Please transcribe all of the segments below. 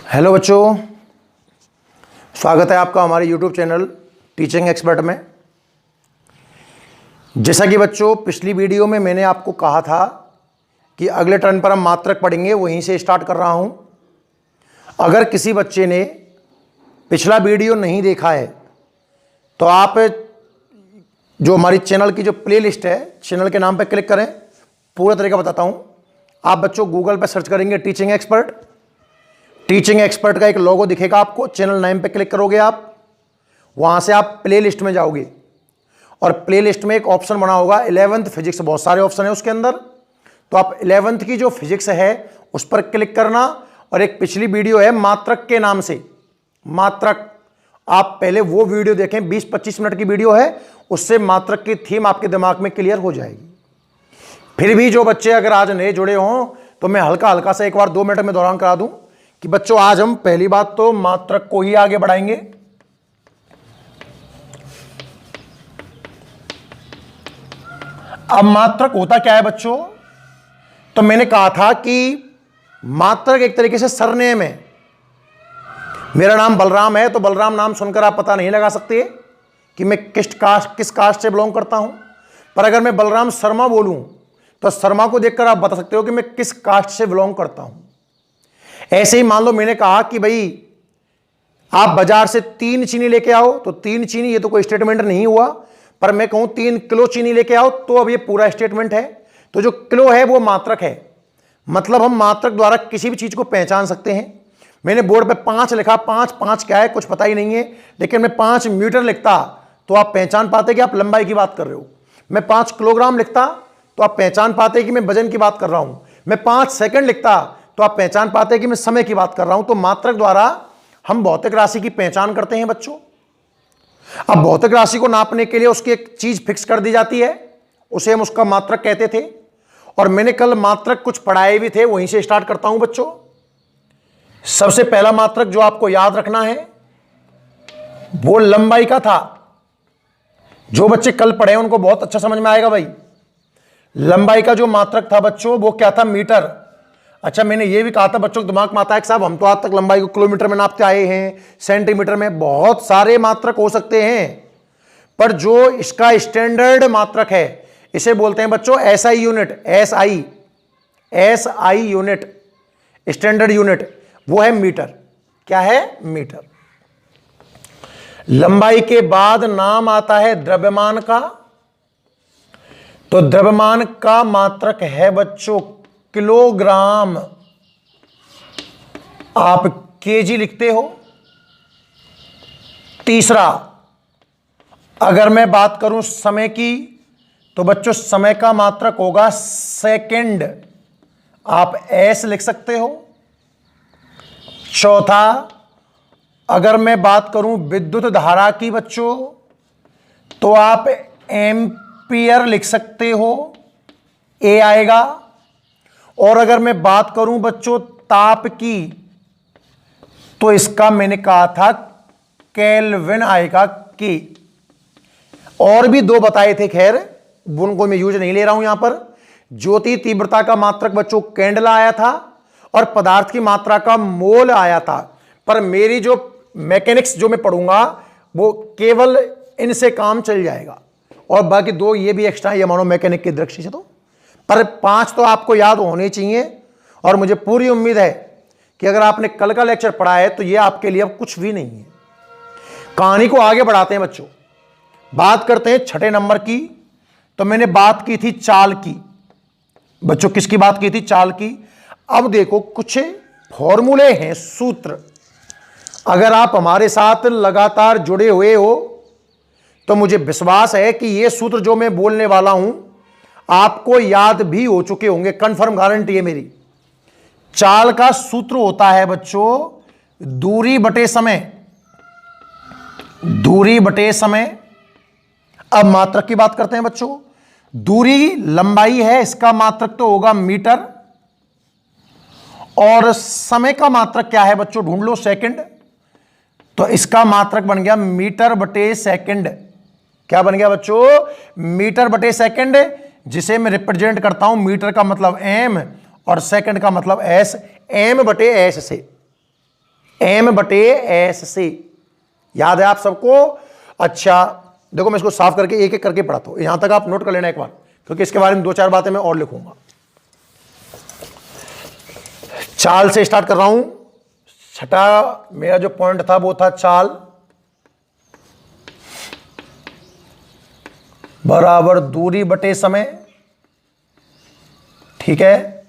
Hello बच्चों, स्वागत है आपका हमारे YouTube चैनल टीचिंग एक्सपर्ट में। जैसा कि बच्चों पिछली वीडियो में मैंने आपको कहा था कि अगले टर्न पर हम मात्रक पढ़ेंगे, वहीं से स्टार्ट कर रहा हूं। अगर किसी बच्चे ने पिछला वीडियो नहीं देखा है तो आप जो हमारी चैनल की जो प्लेलिस्ट है, चैनल के नाम पर क्लिक करें। पूरा तरीका बताता हूं। आप बच्चों गूगल पर सर्च करेंगे टीचिंग एक्सपर्ट। टीचिंग एक्सपर्ट का एक लोगो दिखेगा आपको, चैनल नेम पे क्लिक करोगे आप, वहां से आप प्लेलिस्ट में जाओगे और प्लेलिस्ट में एक ऑप्शन बना होगा 11th फिजिक्स। बहुत सारे ऑप्शन है उसके अंदर, तो आप 11th की जो फिजिक्स है उस पर क्लिक करना। और एक पिछली वीडियो है मात्रक के नाम से, मात्रक, आप पहले वो वीडियो देखें, 20-25 मिनट की वीडियो है, उससे मात्रक की थीम आपके दिमाग में क्लियर हो जाएगी। फिर भी जो बच्चे अगर आज नए जुड़े हों तो मैं हल्का हल्का से एक बार 2 मिनट में दौरान करा दूं कि बच्चों आज हम पहली बात तो मात्रक को ही आगे बढ़ाएंगे। अब मात्रक होता क्या है बच्चों? तो मैंने कहा था कि मात्रक एक तरीके से सरनेम है। मेरा नाम बलराम है तो बलराम नाम सुनकर आप पता नहीं लगा सकते कि मैं किस कास्ट से बिलोंग करता हूं। पर अगर मैं बलराम शर्मा बोलूं तो शर्मा को देखकर आप बता सकते हो कि मैं किस कास्ट से बिलोंग करता हूं। ऐसे ही मान लो मैंने कहा कि भाई आप बाजार से 3 चीनी लेके आओ, तो 3 चीनी, ये तो कोई स्टेटमेंट नहीं हुआ। पर मैं कहूं 3 किलो चीनी लेके आओ तो अब ये पूरा स्टेटमेंट है। तो जो किलो है वो मात्रक है। मतलब हम मात्रक द्वारा किसी भी चीज को पहचान सकते हैं। मैंने बोर्ड पे 5 लिखा, 5 क्या है कुछ पता ही नहीं है, लेकिन मैं 5 मीटर लिखता तो आप पहचान पाते कि आप लंबाई की बात कर रहे हो। मैं 5 किलोग्राम लिखता तो आप पहचान पाते कि मैं वजन की बात कर रहा हूं। मैं 5 सेकंड लिखता तो आप पहचान पाते हैं कि मैं समय की बात कर रहा हूं। तो मात्रक द्वारा हम भौतिक राशि की पहचान करते हैं बच्चों। अब भौतिक राशि को नापने के लिए उसकी एक चीज फिक्स कर दी जाती है, उसे हम उसका मात्रक कहते थे। और मैंने कल मात्रक कुछ पढ़ाए भी थे, वहीं से स्टार्ट करता हूं बच्चों। सबसे पहला मात्रक जो आपको याद रखना है वो लंबाई का था। जो बच्चे कल पढ़े उनको बहुत अच्छा समझ में आएगा भाई। लंबाई का जो मात्रक था बच्चों वो क्या था? मीटर। अच्छा, मैंने ये भी कहा था बच्चों के दिमाग में आता है कि साहब हम तो आज तक लंबाई को किलोमीटर में नापते आए हैं, सेंटीमीटर में। बहुत सारे मात्रक हो सकते हैं, पर जो इसका स्टैंडर्ड मात्रक है इसे बोलते हैं बच्चों SI unit. SI unit, standard unit, वो है मीटर। क्या है? मीटर। लंबाई के बाद नाम आता है द्रव्यमान का। तो द्रव्यमान का मात्रक है बच्चों किलोग्राम। आप केजी लिखते हो। तीसरा, अगर मैं बात करूं समय की तो बच्चों समय का मात्रक होगा सेकंड। आप एस लिख सकते हो। चौथा, अगर मैं बात करूं विद्युत धारा की बच्चों तो आप एम्पियर लिख सकते हो, ए आएगा। और अगर मैं बात करूं बच्चों ताप की तो इसका मैंने कहा था केल्विन आएगा, की। और भी 2 बताए थे, खैर उनको मैं यूज नहीं ले रहा हूं यहां पर। ज्योति तीव्रता का मात्रक बच्चों कैंडला आया था और पदार्थ की मात्रा का मोल आया था। पर मेरी जो मैकेनिक्स जो मैं पढ़ूंगा वो केवल इनसे काम चल जाएगा, और बाकी 2 ये भी एक्स्ट्रा, ये मानो मैकेनिक की दृष्टि से। तो पर 5 तो आपको याद होने चाहिए। और मुझे पूरी उम्मीद है कि अगर आपने कल का लेक्चर पढ़ा है तो ये आपके लिए अब कुछ भी नहीं है। कहानी को आगे बढ़ाते हैं बच्चों। बात करते हैं 6ठे नंबर की। तो मैंने बात की थी चाल की बच्चों। किसकी बात की थी? चाल की। अब देखो कुछ फॉर्मूले हैं, सूत्र। अगर आप हमारे साथ लगातार जुड़े हुए हो तो मुझे विश्वास है कि ये सूत्र जो मैं बोलने वाला हूं आपको याद भी हो चुके होंगे, कंफर्म गारंटी है मेरी। चाल का सूत्र होता है बच्चों दूरी बटे समय। दूरी बटे समय। अब मात्रक की बात करते हैं बच्चों। दूरी लंबाई है, इसका मात्रक तो होगा मीटर। और समय का मात्रक क्या है बच्चों? ढूंढ लो, सेकंड। तो इसका मात्रक बन गया मीटर बटे सेकंड। क्या बन गया बच्चों? मीटर बटे सेकंड, जिसे मैं रिप्रेजेंट करता हूं, मीटर का मतलब एम और सेकंड का मतलब एस, एम बटे एस से। m बटे s से। याद है आप सबको? अच्छा देखो, मैं इसको साफ करके एक एक करके पढ़ाता हूं, यहां तक आप नोट कर लेना एक बार, क्योंकि इसके बारे में दो चार बातें मैं और लिखूंगा। चाल से स्टार्ट कर रहा हूं। छठा मेरा जो पॉइंट था वो था चाल बराबर दूरी बटे समय। ठीक है,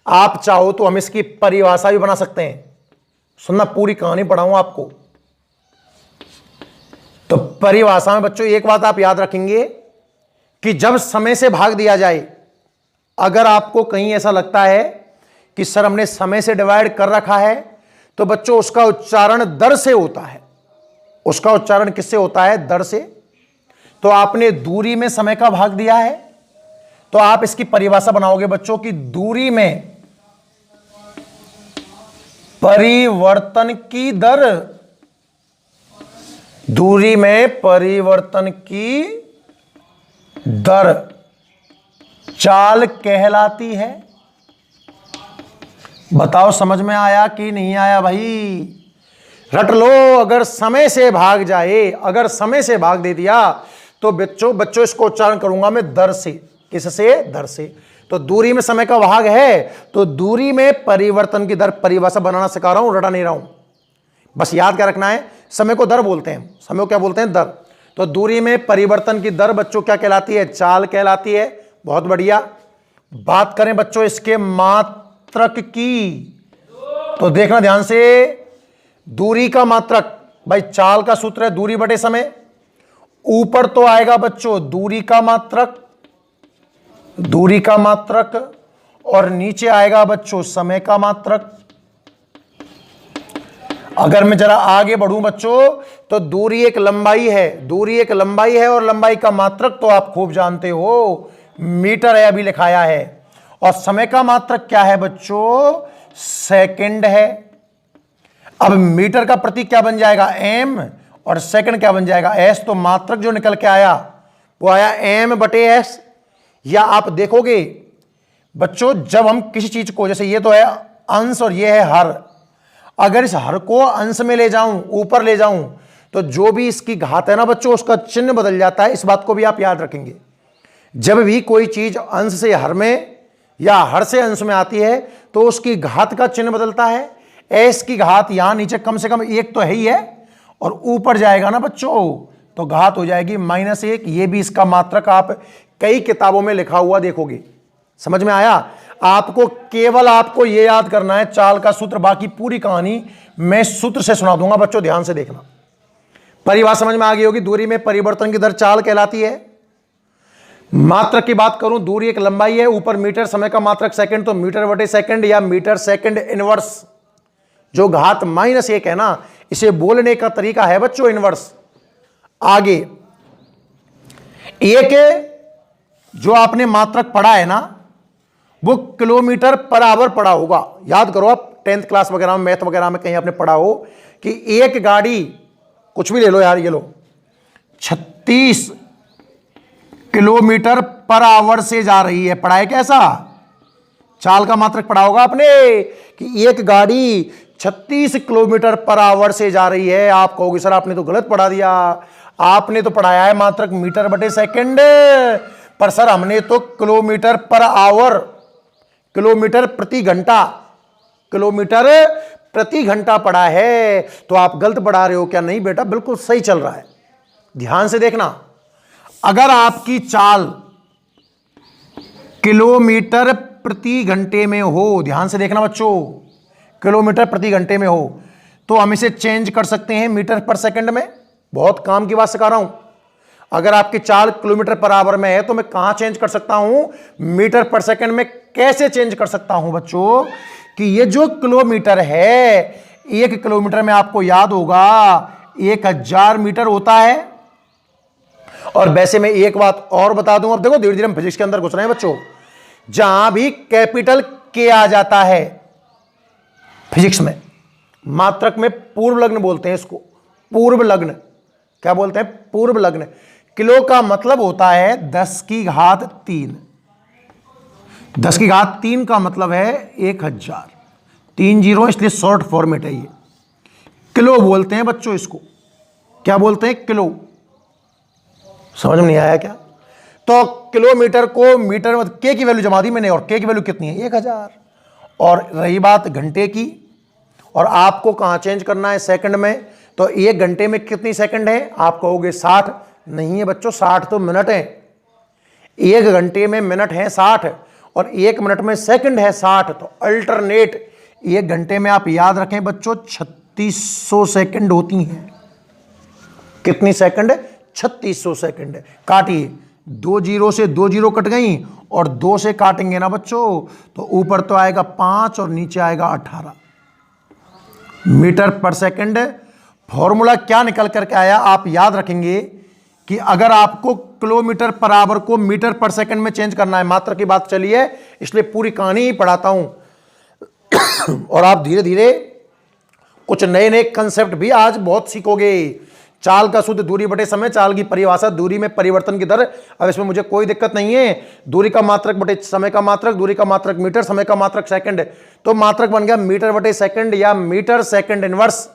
आप चाहो तो हम इसकी परिभाषा भी बना सकते हैं। सुनना, पूरी कहानी पढ़ाऊंगा आपको। तो परिभाषा में बच्चों एक बात आप याद रखेंगे कि जब समय से भाग दिया जाए, अगर आपको कहीं ऐसा लगता है कि सर हमने समय से डिवाइड कर रखा है, तो बच्चों उसका उच्चारण दर से होता है। उसका उच्चारण किससे होता है? दर से। तो आपने दूरी में समय का भाग दिया है, तो आप इसकी परिभाषा बनाओगे बच्चों की दूरी में परिवर्तन की दर। दूरी में परिवर्तन की दर चाल कहलाती है। बताओ समझ में आया कि नहीं आया भाई? रट लो। अगर समय से भाग जाए, अगर समय से भाग दे दिया, तो बच्चों इसको उच्चारण करूंगा मैं दर से। किससे? दर से। तो दूरी में समय का भाग है, तो दूरी में परिवर्तन की दर परिभाषा बनाना सिखा रहा हूं, रटा नहीं रहा हूं। बस याद क्या रखना है, समय को दर बोलते हैं। समय को क्या बोलते हैं? दर। तो दूरी में परिवर्तन की दर बच्चों क्या कहलाती है? चाल कहलाती है। बहुत बढ़िया। बात करें बच्चों इसके मात्रक की, तो देखना ध्यान से। दूरी का मात्रक, भाई चाल का सूत्र है दूरी बटे समय। ऊपर तो आएगा बच्चों दूरी का मात्रक, दूरी का मात्रक, और नीचे आएगा बच्चों समय का मात्रक। अगर मैं जरा आगे बढ़ूं बच्चों, तो दूरी एक लंबाई है, दूरी एक लंबाई है, और लंबाई का मात्रक तो आप खूब जानते हो, मीटर है, अभी लिखाया है। और समय का मात्रक क्या है बच्चों? सेकंड है। अब मीटर का प्रतीक क्या बन जाएगा? एम, और सेकंड क्या बन जाएगा? एस। तो मात्रक जो निकल के आया वो आया एम बटे एस। या आप देखोगे बच्चों, जब हम किसी चीज को, जैसे ये तो है अंश और ये है हर, अगर इस हर को अंश में ले जाऊं, ऊपर ले जाऊं, तो जो भी इसकी घात है ना बच्चों, उसका चिन्ह बदल जाता है। इस बात को भी आप याद रखेंगे। जब भी कोई चीज अंश से हर में या हर से अंश में आती है, तो उसकी घात का चिन्ह बदलता है। एस की घात यहां नीचे कम से कम एक तो है ही है, और ऊपर जाएगा ना बच्चों, तो घात हो जाएगी -1। ये भी इसका मात्रक आप कई किताबों में लिखा हुआ देखोगे। समझ में आया? आपको केवल आपको यह याद करना है चाल का सूत्र, बाकी पूरी कहानी मैं सूत्र से सुना दूंगा बच्चों, ध्यान से देखना। परिभाषा समझ में आ गई होगी। दूरी में परिवर्तन की दर चाल कहलाती है। मात्रक की बात करूं, दूरी एक लंबाई है, ऊपर मीटर, समय का मात्रक सेकंड, तो मीटर बटे सेकंड या मीटर सेकंड इनवर्स। जो घात -1 है ना, इसे बोलने का तरीका है बच्चों इनवर्स। आगे एक जो आपने मात्रक पढ़ा है ना, वो किलोमीटर पर आवर पढ़ा होगा। याद करो आप 10th क्लास वगैरह में, मैथ वगैरह में कहीं आपने पढ़ा हो कि एक गाड़ी, कुछ भी ले लो यार, ये लो, 36 किलोमीटर पर आवर से जा रही है। पढ़ा है कैसा? चाल का मात्रक पढ़ा होगा आपने कि एक गाड़ी 36 किलोमीटर पर आवर से जा रही है। आप कहोगे सर आपने तो गलत पढ़ा दिया, आपने तो पढ़ाया है मात्रक मीटर बटे सेकंड, पर सर हमने तो किलोमीटर पर आवर, किलोमीटर प्रति घंटा, किलोमीटर प्रति घंटा पढ़ा है। तो आप गलत पढ़ा रहे हो क्या? नहीं बेटा, बिल्कुल सही चल रहा है। ध्यान से देखना, अगर आपकी चाल किलोमीटर प्रति घंटे में हो, ध्यान से देखना बच्चों, किलोमीटर प्रति घंटे में हो, तो हम इसे चेंज कर सकते हैं मीटर पर सेकंड में। बहुत काम की बात सिखा रहा हूं। अगर आपकी चाल किलोमीटर पर आवर में है, तो मैं कहां चेंज कर सकता हूं? मीटर पर सेकंड में। कैसे चेंज कर सकता हूं बच्चों? कि ये जो किलोमीटर है, 1 किलोमीटर में आपको याद होगा 1000 मीटर होता है। और वैसे मैं एक बात और बता दूं, अब देखो धीरे धीरे हम फिजिक्स के अंदर घुस रहे हैं बच्चों। जहां भी कैपिटल के आ जाता है फिजिक्स में, मात्रक में पूर्व लग्न बोलते हैं इसको, पूर्व लग्न। क्या बोलते हैं? पूर्व लग्न। किलो का मतलब होता है 10 की घात 3। 10 की घात 3 का मतलब है 1000। 3 जीरो, इसलिए शॉर्ट फॉर्मेट है ये। किलो बोलते हैं बच्चों इसको। क्या बोलते हैं? किलो। समझ में नहीं आया क्या? तो किलोमीटर को मीटर में के की वैल्यू जमा दी मैंने, और के की वैल्यू कितनी है? 1000। और रही बात घंटे की, और आपको कहां चेंज करना है? सेकंड में। तो 1 घंटे में कितनी सेकंड है? आप कहोगे 60। नहीं है बच्चों, 60 तो मिनट है। 1 घंटे में मिनट है 60 और 1 मिनट में सेकंड है 60। तो अल्टरनेट 1 घंटे में आप याद रखें बच्चों 3600 सेकंड होती हैं। कितनी सेकंड? 3600 सेकंड। काटिए, 2 जीरो से 2 जीरो कट गई, और 2 से काटेंगे ना बच्चों तो ऊपर तो आएगा 5 और नीचे आएगा 18 मीटर पर सेकंड। फॉर्मूला क्या निकल करके आया आप याद रखेंगे कि अगर आपको किलोमीटर पर आवर को मीटर पर सेकंड में चेंज करना है, मात्रा की बात चली है इसलिए पूरी कहानी ही पढ़ाता हूं और आप धीरे धीरे कुछ नए नए कंसेप्ट भी आज बहुत सीखोगे। चाल का सूत्र दूरी बटे समय, चाल की परिभाषा दूरी में परिवर्तन की दर। अब इसमें मुझे कोई दिक्कत नहीं है। दूरी का मात्रक बटे समय का मात्रक, दूरी का मात्रक मीटर, समय का मात्रक सेकंड, तो मात्रक बन गया मीटर बटे सेकंड या मीटर सेकंड इनवर्स।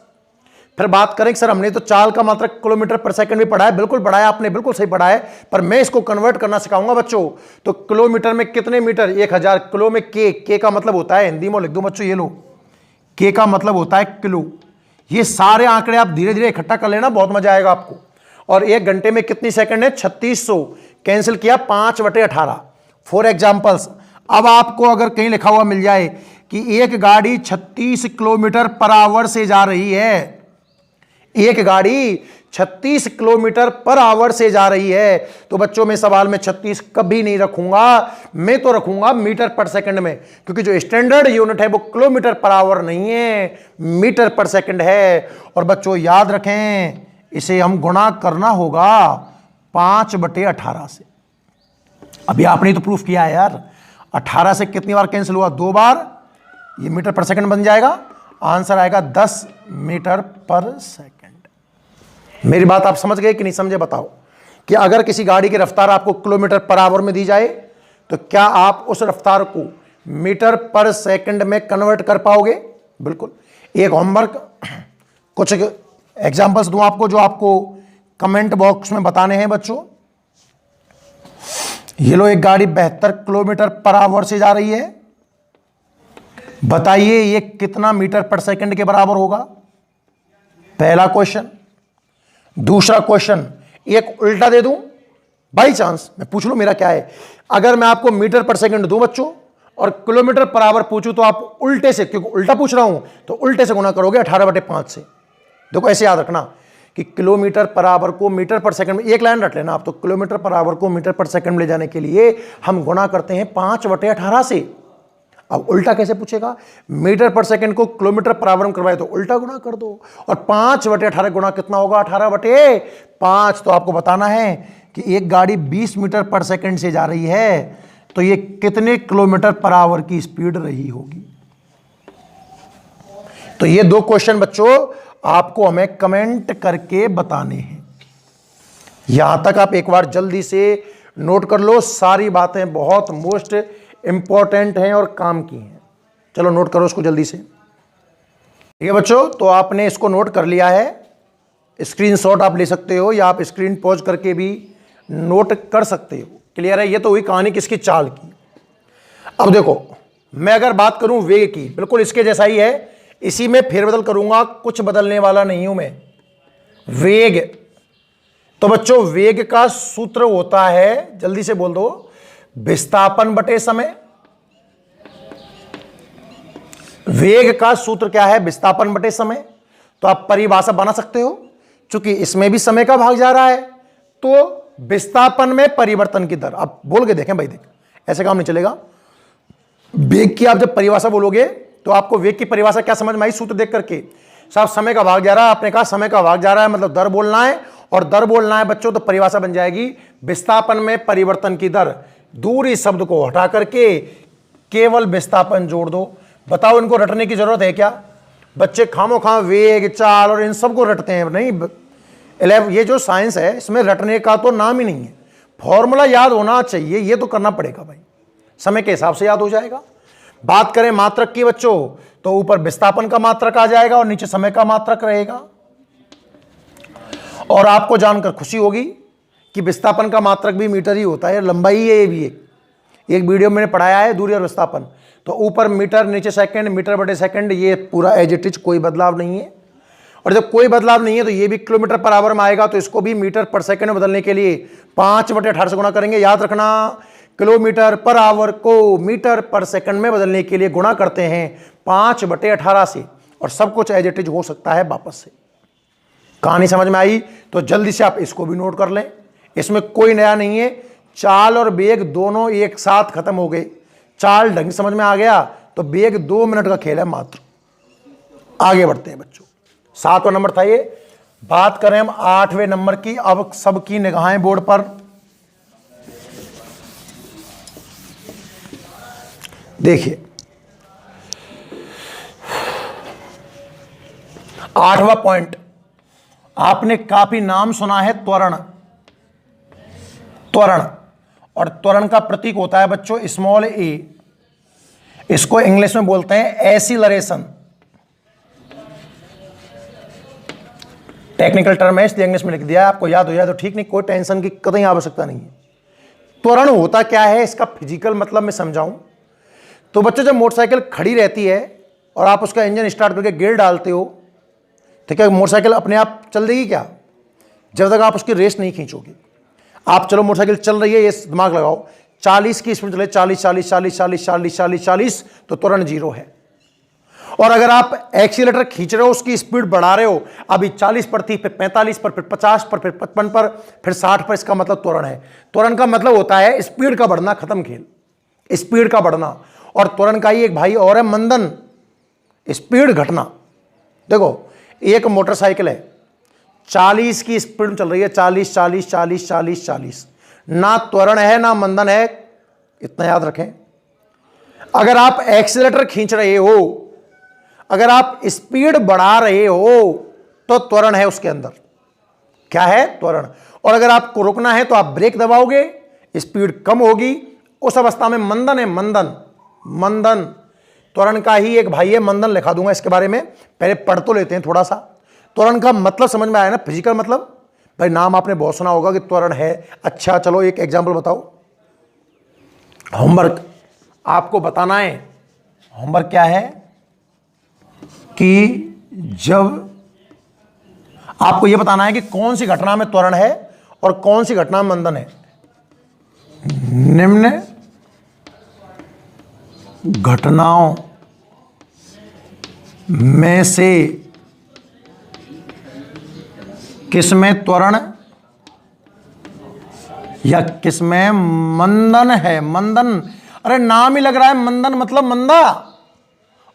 फिर बात करें सर हमने तो चाल का मात्रक किलोमीटर पर सेकंड भी पढ़ा है। बिल्कुल पढ़ा है आपने, बिल्कुल सही पढ़ा है, पर मैं इसको कन्वर्ट करना सिखाऊंगा बच्चों। तो किलोमीटर में कितने मीटर? 1000। किलो में के का मतलब होता है, हिंदी में लिख दो बच्चों, ये लो, के का मतलब होता है किलो। ये सारे आंकड़े आप धीरे धीरे इकट्ठा कर लेना, बहुत मजा आएगा आपको। और 1 घंटे में कितनी सेकंड है? 3600। कैंसिल किया 5/18। फॉर एग्जाम्पल्स, अब आपको अगर कहीं लिखा हुआ मिल जाए कि एक गाड़ी 36 किलोमीटर पर आवर से जा रही है, एक गाड़ी 36 किलोमीटर पर आवर से जा रही है, तो बच्चों में सवाल में 36 कभी नहीं रखूंगा, मैं तो रखूंगा मीटर पर सेकंड में, क्योंकि जो स्टैंडर्ड यूनिट है वो किलोमीटर पर आवर नहीं है, मीटर पर सेकंड है। और बच्चों याद रखें इसे हम गुणा करना होगा 5/18 से। अभी आपने तो प्रूफ किया है यार, 18 से कितनी बार कैंसिल हुआ? 2 बार। ये मीटर पर सेकंड बन जाएगा, आंसर आएगा 10 मीटर पर सेकंड। मेरी बात आप समझ गए कि नहीं समझे? बताओ कि अगर किसी गाड़ी की रफ्तार आपको किलोमीटर पर आवर में दी जाए तो क्या आप उस रफ्तार को मीटर पर सेकंड में कन्वर्ट कर पाओगे? बिल्कुल। एक होमवर्क, कुछ एग्जांपल्स दूं आपको जो आपको कमेंट बॉक्स में बताने हैं बच्चों। ये लो, एक गाड़ी 72 किलोमीटर पर आवर से जा रही है, बताइए ये कितना मीटर पर सेकंड के बराबर होगा? पहला क्वेश्चन। दूसरा क्वेश्चन, एक उल्टा दे दूं, बाई चांस मैं पूछ लूं मेरा क्या है, अगर मैं आपको मीटर पर सेकंड दूं बच्चों और किलोमीटर पर आवर पूछूं तो आप उल्टे से, क्योंकि उल्टा पूछ रहा हूं तो उल्टे से गुणा करोगे 18/5 से। देखो ऐसे याद रखना कि किलोमीटर पर आवर को मीटर पर सेकंड में, एक लाइन रख लेना आप, तो किलोमीटर पर आवर को मीटर पर सेकंड में ले जाने के लिए हम गुणा करते हैं 5/18 से। अब उल्टा कैसे पूछेगा? मीटर पर सेकंड को किलोमीटर पर आवर में करवाए तो उल्टा गुणा कर दो, और 5/18 गुणा कितना होगा? 18/5। तो आपको बताना है कि एक गाड़ी 20 मीटर पर सेकंड से जा रही है तो ये कितने किलोमीटर पर आवर की स्पीड रही होगी? तो ये 2 क्वेश्चन बच्चों आपको हमें कमेंट करके बताने हैं। यहां तक आप एक बार जल्दी से नोट कर लो, सारी बातें बहुत मोस्ट इंपॉर्टेंट हैं और काम की हैं। चलो नोट करो इसको जल्दी से। ठीक है बच्चों, तो आपने इसको नोट कर लिया है, स्क्रीनशॉट आप ले सकते हो या आप स्क्रीन पॉज करके भी नोट कर सकते हो। क्लियर है? ये तो हुई कहानी किसकी? चाल की। अब देखो, मैं अगर बात करूं वेग की, बिल्कुल इसके जैसा ही है, इसी में फेरबदल करूंगा, कुछ बदलने वाला नहीं हूं मैं। वेग, तो बच्चों वेग का सूत्र होता है, जल्दी से बोल दो, विस्थापन बटे समय। वेग का सूत्र क्या है? विस्थापन बटे समय। तो आप परिभाषा बना सकते हो, चूंकि इसमें भी समय का भाग जा रहा है तो विस्थापन में परिवर्तन की दर। आप बोल के देखें भाई, देख ऐसे काम नहीं चलेगा। वेग की आप जब परिभाषा बोलोगे तो आपको वेग की परिभाषा क्या समझ में आई? सूत्र देख करके। साहब समय का भाग जा रहा है, आपने कहा समय का भाग जा रहा है मतलब दर बोलना है, और दर बोलना है बच्चों तो परिभाषा बन जाएगी विस्थापन में परिवर्तन की दर। दूरी शब्द को हटा करके केवल विस्थापन जोड़ दो। बताओ इनको रटने की जरूरत है क्या? बच्चे खामो खाम वेग, चाल और इन सबको रटते हैं। नहीं, ये जो साइंस है इसमें रटने का तो नाम ही नहीं है। फॉर्मूला याद होना चाहिए, ये तो करना पड़ेगा भाई, समय के हिसाब से याद हो जाएगा। बात करें मात्रक की बच्चों, तो ऊपर विस्थापन का मात्रक आ जाएगा और नीचे समय का मात्रक रहेगा। और आपको जानकर खुशी होगी कि विस्थापन का मात्रक भी मीटर ही होता है, लंबाई है ये भी। एक वीडियो मैंने पढ़ाया है दूरी और विस्थापन, तो ऊपर मीटर नीचे सेकंड, मीटर बटे सेकंड, ये पूरा एज इट इज, कोई बदलाव नहीं है। और जब कोई बदलाव नहीं है तो ये भी किलोमीटर पर आवर में आएगा, तो इसको भी मीटर पर सेकंड में बदलने के लिए 5/18 से गुणा करेंगे। याद रखना, किलोमीटर पर आवर को मीटर पर सेकंड में बदलने के लिए गुणा करते हैं 5/18 से, और सब कुछ एज इट इज हो सकता है वापस से। कहानी समझ में आई? तो जल्दी से आप इसको भी नोट कर लें, इसमें कोई नया नहीं है। चाल और वेग दोनों एक साथ खत्म हो गए। चाल ढंग समझ में आ गया तो वेग 2 मिनट का खेल है मात्र। आगे बढ़ते हैं बच्चों, 7वां नंबर था ये। बात करें हम 8वें नंबर की। अब सबकी निगाहें बोर्ड पर। देखिए 8वां पॉइंट, आपने काफी नाम सुना है त्वरण। त्वरण, और त्वरण का प्रतीक होता है बच्चों स्मॉल ए। इसको इंग्लिश में बोलते हैं एसिलरेशन। टेक्निकल टर्म है इसलिए इंग्लिश में लिख दिया है, आपको याद हो जाए तो ठीक, नहीं कोई टेंशन की कतई आवश्यकता नहीं है। त्वरण होता क्या है, इसका फिजिकल मतलब मैं समझाऊं तो बच्चों, जब मोटरसाइकिल खड़ी रहती है और आप उसका इंजन स्टार्ट करके गियर डालते हो, ठीक है, मोटरसाइकिल अपने आप चल देगी क्या? जब तक आप उसकी रेस नहीं खींचोगे। आप चलो मोटरसाइकिल चल रही है, ये दिमाग लगाओ, 40 की स्पीड चले, 40 40 40 40 40 40 40, तो त्वरण 0 है। और अगर आप एक्सीलेटर खींच रहे हो, उसकी स्पीड बढ़ा रहे हो, अभी 40 पर थी, फिर 45 पर, फिर 50 पर, फिर 55 पर, फिर 60 पर, इसका मतलब त्वरण है। त्वरण का मतलब होता है स्पीड का बढ़ना, खत्म खेल, स्पीड का बढ़ना। और त्वरण का ही एक भाई और है मंदन, स्पीड घटना। देखो एक मोटरसाइकिल है, 40 की स्पीड में चल रही है, 40 40 40 40 40, ना त्वरण है ना मंदन है, इतना याद रखें। अगर आप एक्सीलेटर खींच रहे हो, अगर आप स्पीड बढ़ा रहे हो, तो त्वरण है उसके अंदर। क्या है? त्वरण। और अगर आपको रुकना है तो आप ब्रेक दबाओगे, स्पीड कम होगी, उस अवस्था में मंदन है। मंदन, मंदन त्वरण का ही एक भाई है, मंदन लिखा दूंगा इसके बारे में, पहले पढ़ तो लेते हैं थोड़ा सा। त्वरण का मतलब समझ में आया ना, फिजिकल मतलब? भाई नाम आपने बहुत सुना होगा कि त्वरण है। अच्छा चलो एक एग्जांपल बताओ, होमवर्क आपको बताना है। होमवर्क क्या है कि जब आपको यह बताना है कि कौन सी घटना में त्वरण है और कौन सी घटना में मंदन है। निम्न घटनाओं में से किसमें त्वरण या किसमें मंदन है? मंदन, अरे नाम ही लग रहा है, मंदन मतलब मंदा,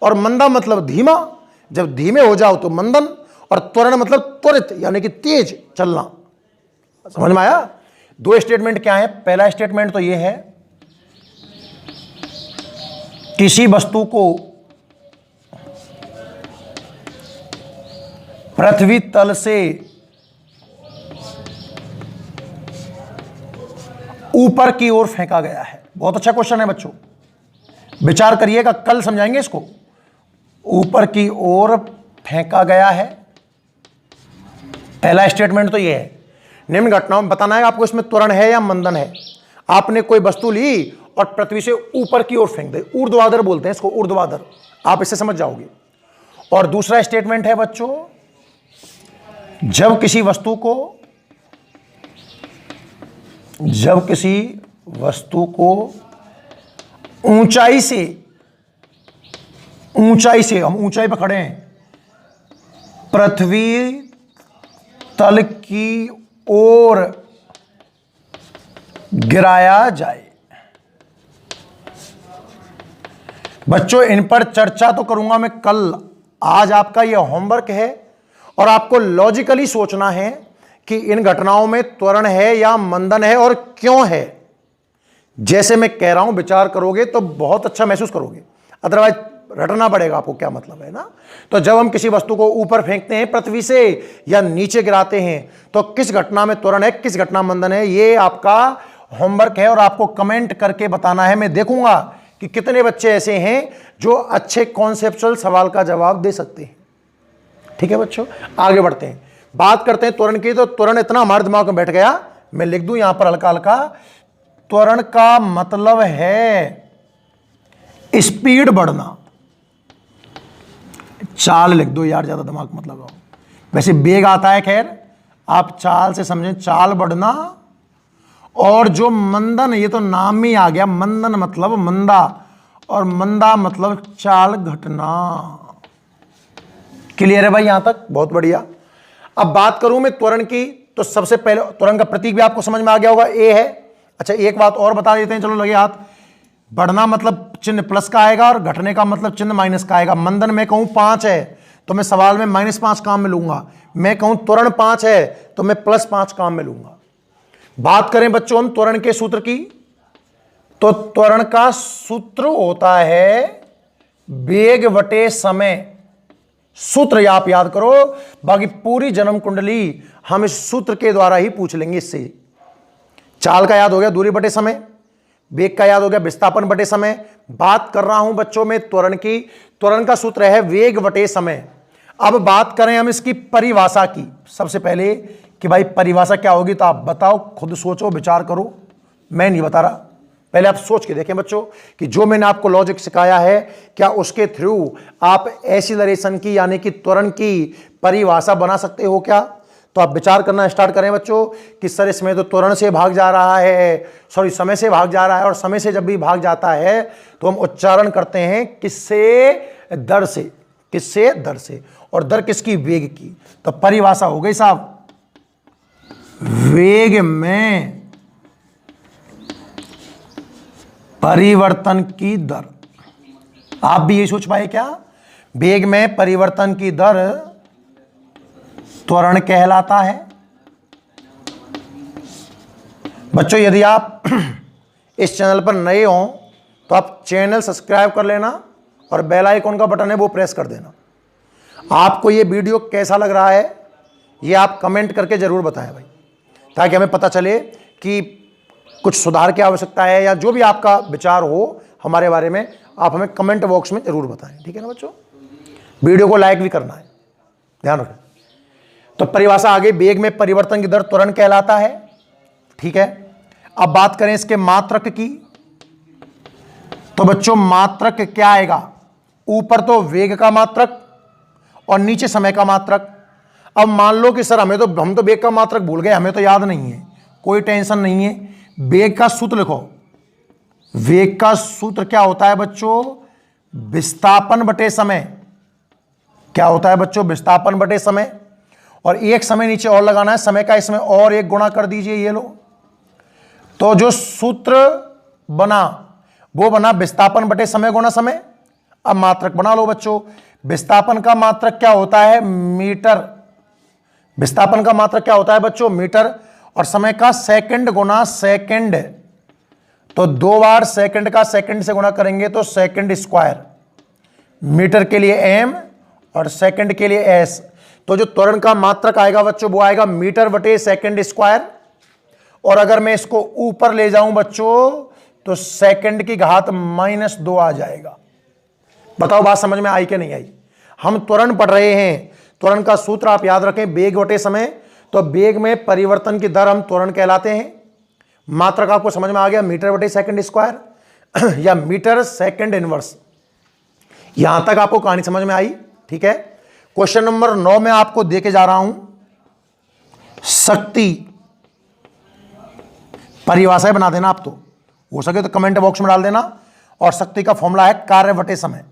और मंदा मतलब धीमा। जब धीमे हो जाओ तो मंदन, और त्वरण मतलब त्वरित, यानी कि तेज चलना। समझ में आया? 2 स्टेटमेंट क्या है? पहला स्टेटमेंट तो यह है, किसी वस्तु को पृथ्वी तल से ऊपर की ओर फेंका गया है। बहुत अच्छा क्वेश्चन है बच्चों, विचार करिएगा, कल समझाएंगे इसको। ऊपर की ओर फेंका गया है, पहला स्टेटमेंट तो ये है। निम्न घटनाओं में बताना है आपको इसमें त्वरण है या मंदन है। आपने कोई वस्तु ली और पृथ्वी से ऊपर की ओर फेंक दे, ऊर्ध्वाधर बोलते हैं इसको, ऊर्ध्वाधर, आप इससे समझ जाओगे। और दूसरा स्टेटमेंट है बच्चों, जब किसी वस्तु को ऊंचाई से हम ऊंचाई पर खड़े हैं, पृथ्वी तल की ओर गिराया जाए। बच्चों इन पर चर्चा तो करूंगा मैं कल, आज आपका यह होमवर्क है और आपको लॉजिकली सोचना है कि इन घटनाओं में त्वरण है या मंदन है और क्यों है। जैसे मैं कह रहा हूं विचार करोगे तो बहुत अच्छा महसूस करोगे, अदरवाइज रटना पड़ेगा आपको क्या मतलब है ना। तो जब हम किसी वस्तु को ऊपर फेंकते हैं पृथ्वी से या नीचे गिराते हैं, तो किस घटना में त्वरण है, किस घटना मंदन है, ये आपका होमवर्क है और आपको कमेंट करके बताना है। मैं देखूंगा कि कितने बच्चे ऐसे हैं जो अच्छे कॉन्सेप्चुअल सवाल का जवाब दे सकते हैं। ठीक है बच्चों, आगे बढ़ते हैं, बात करते हैं त्वरण की। तो त्वरण इतना हमारे दिमाग में बैठ गया, मैं लिख दूं यहां पर हल्का हल्का, त्वरण का मतलब है स्पीड बढ़ना। चाल लिख दो यार, ज्यादा दिमाग मत लगाओ। वैसे बेग आता है, खैर आप चाल से समझें, चाल बढ़ना। और जो मंदन, ये तो नाम में ही आ गया, मंदन मतलब मंदा, और मंदा मतलब चाल घटना। क्लियर है भाई यहां तक? बहुत बढ़िया। अब बात करूं मैं त्वरण की, तो सबसे पहले त्वरण का प्रतीक भी आपको समझ में आ गया होगा, ए है। अच्छा एक बात और बता देते हैं, चलो लगे हाथ। बढ़ना मतलब चिन्ह प्लस का आएगा और घटने का मतलब चिन्ह माइनस का आएगा। मंदन मैं कहूं 5 है तो मैं सवाल में -5 काम में लूंगा। मैं कहूं त्वरण 5 है तो मैं +5 काम में लूंगा। बात करें बच्चों हम त्वरण के सूत्र की, तो त्वरण का सूत्र होता है वेग बटे समय। सूत्र आप याद करो, बाकी पूरी जन्म कुंडली हम इस सूत्र के द्वारा ही पूछ लेंगे। इससे चाल का याद हो गया दूरी बटे समय, वेग का याद हो गया विस्थापन बटे समय। बात कर रहा हूं बच्चों में त्वरण की, त्वरण का सूत्र है वेग बटे समय। अब बात करें हम इसकी परिभाषा की, सबसे पहले कि भाई परिभाषा क्या होगी, तो आप बताओ, खुद सोचो, विचार करो, मैं नहीं बता रहा। पहले आप सोच के देखें बच्चों कि जो मैंने आपको लॉजिक सिखाया है, क्या उसके थ्रू आप एक्सीलरेशन की यानी कि त्वरण की परिभाषा बना सकते हो क्या? तो आप विचार करना स्टार्ट करें बच्चों कि सर इसमें तो त्वरण से भाग जा रहा है, सॉरी समय से भाग जा रहा है, और समय से जब भी भाग जाता है तो हम उच्चारण करते हैं किससे? दर से। किससे? दर से। और दर किसकी? वेग की। तो परिभाषा हो गई साहब, वेग में परिवर्तन की दर। आप भी यही सोच पाए क्या? वेग में परिवर्तन की दर त्वरण कहलाता है। बच्चों यदि आप इस चैनल पर नए हो तो आप चैनल सब्सक्राइब कर लेना और बेल आइकन का बटन है वो प्रेस कर देना। आपको ये वीडियो कैसा लग रहा है ये आप कमेंट करके जरूर बताएं भाई, ताकि हमें पता चले कि कुछ सुधार की आवश्यकता है, या जो भी आपका विचार हो हमारे बारे में आप हमें कमेंट बॉक्स में जरूर बताएं। ठीक है ना बच्चों? वीडियो को लाइक भी करना है, ध्यान रखें। तो परिभाषा आगे, वेग में परिवर्तन की दर त्वरण कहलाता है। ठीक है, अब बात करें इसके मात्रक की, तो बच्चों मात्रक क्या आएगा? ऊपर तो वेग का मात्रक और नीचे समय का मात्रक। अब मान लो कि सर हम तो वेग का मात्रक भूल गए, हमें तो याद नहीं है, कोई टेंशन नहीं है। वेग का सूत्र लिखो। वेग का सूत्र क्या होता है बच्चों? विस्थापन बटे समय। क्या होता है बच्चों? विस्थापन बटे समय। और एक समय नीचे और लगाना है, समय का इसमें और एक गुणा कर दीजिए, ये लो। तो जो सूत्र बना वो बना विस्थापन बटे समय गुणा समय। अब मात्रक बना लो बच्चों। विस्थापन का मात्रक क्या होता है? मीटर। विस्थापन का मात्रक क्या होता है बच्चों? मीटर। और समय का सेकंड गुना सेकंड, तो 2 बार सेकंड का सेकंड से गुणा करेंगे तो सेकंड स्क्वायर। मीटर के लिए एम और सेकंड के लिए एस। तो जो त्वरण का मात्रक आएगा बच्चों वो आएगा मीटर बटे सेकंड स्क्वायर। और अगर मैं इसको ऊपर ले जाऊं बच्चों तो सेकंड की घात -2 आ जाएगा। बताओ बात समझ में आई कि नहीं आई? हम त्वरण पढ़ रहे हैं, त्वरण का सूत्र आप याद रखें, वेग बटे समय। तो वेग में परिवर्तन की दर हम त्वरण कहलाते हैं। मात्रक आपको समझ में आ गया, मीटर बटे सेकंड स्क्वायर या मीटर सेकंड इनवर्स। यहां तक आपको कहानी समझ में आई? ठीक है। क्वेश्चन नंबर 9 में आपको देके जा रहा हूं शक्ति। परिभाषाएं बना देना, आप तो हो सके तो कमेंट बॉक्स में डाल देना। और शक्ति का फॉर्मूला है कार्य बटे समय।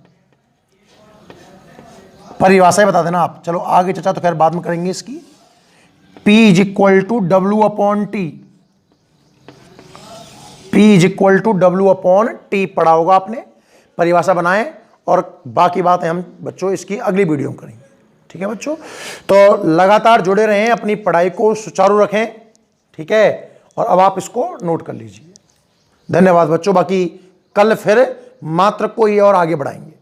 परिभाषाएं बता देना आप। चलो आगे चर्चा तो खैर बाद में करेंगे इसकी। P = W/T। P = W/T पढ़ा होगा आपने। परिभाषा बनाएं और बाकी बातें हम बच्चों इसकी अगली वीडियो में करेंगे। ठीक है बच्चों? तो लगातार जुड़े रहें, अपनी पढ़ाई को सुचारू रखें। ठीक है, और अब आप इसको नोट कर लीजिए। धन्यवाद बच्चों। बाकी कल फिर मात्रक को ये और आगे बढ़ाएंगे।